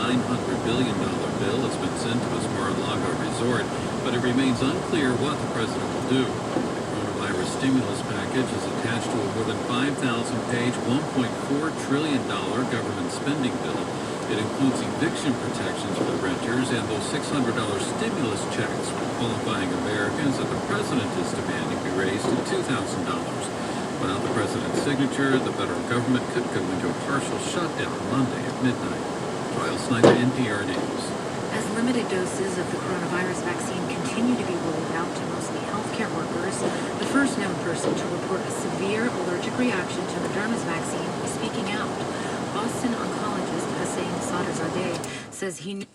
$900 billion bill has been sent to his Mar-a-Lago resort, but it remains unclear what the president will do. The coronavirus stimulus package is attached to a more than 5,000-page, $1.4 trillion government spending bill. It includes eviction protections for renters and those $600 stimulus checks for qualifying Americans that the president is demanding be raised to $2,000. Without the president's signature, the federal government could go into a partial shutdown Monday at midnight. Trial Snyder, NPR News. As limited doses of the coronavirus vaccine continue to be rolled out to mostly healthcare workers, the first known person to report a severe allergic reaction to Moderna's vaccine is speaking out. Boston oncologist Hussein Sadrzadeh says he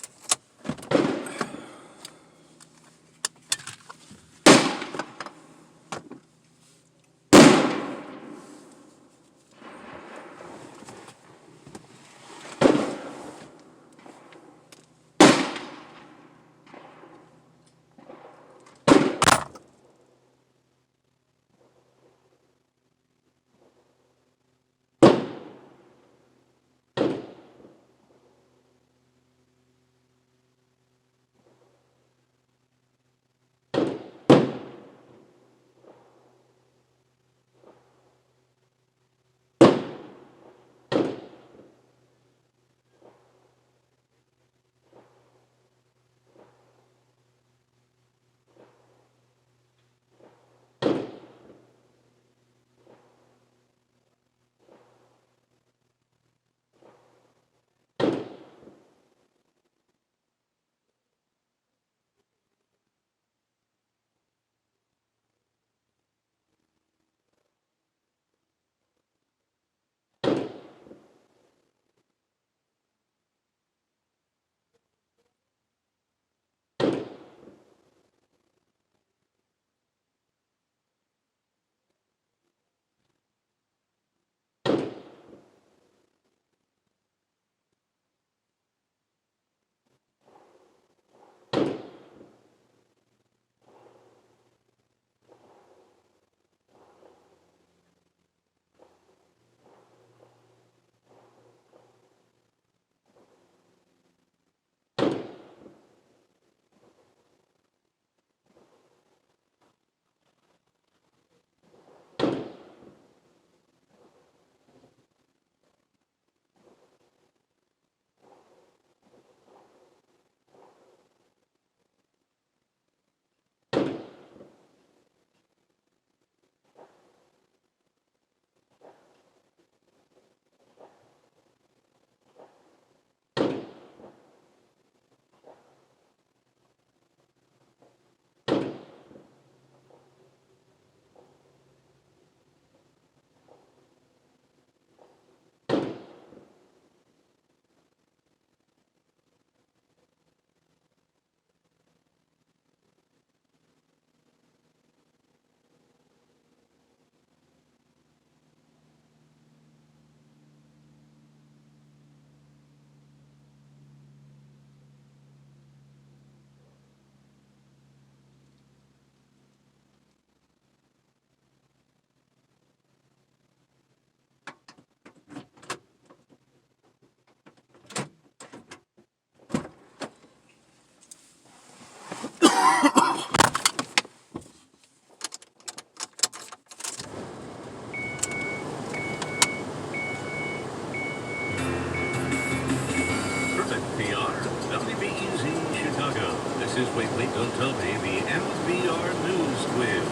This is Wait, Wait, Don't Tell Me, the NPR News Quiz.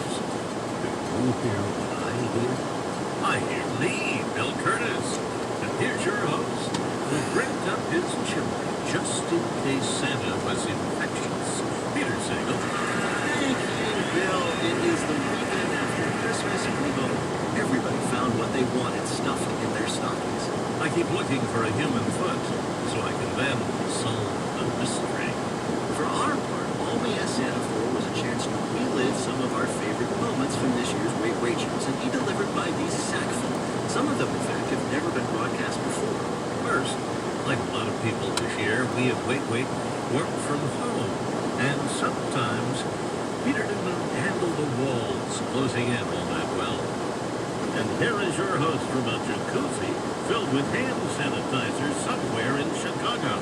Do you hear what I hear? I hear Lee, Bill Curtis. And here's your host, who bricked up his chimney just in case Santa was infectious. Peter Sagal. Thank you, Bill. It is the weekend after Christmas, and everybody found what they wanted stuffed in their stockings. I keep looking for a human foot, so I can then solve the mystery. For our part, all we asked Santa for was a chance to relive some of our favorite moments from this year's Wait Wait shows, and he delivered by these sackful. Some of them, in fact, have never been broadcast before. First, like a lot of people this year, we at Wait Wait work from home, and sometimes Peter didn't handle the walls closing in all that well. And here is your host from a jacuzzi filled with hand sanitizer somewhere in Chicago.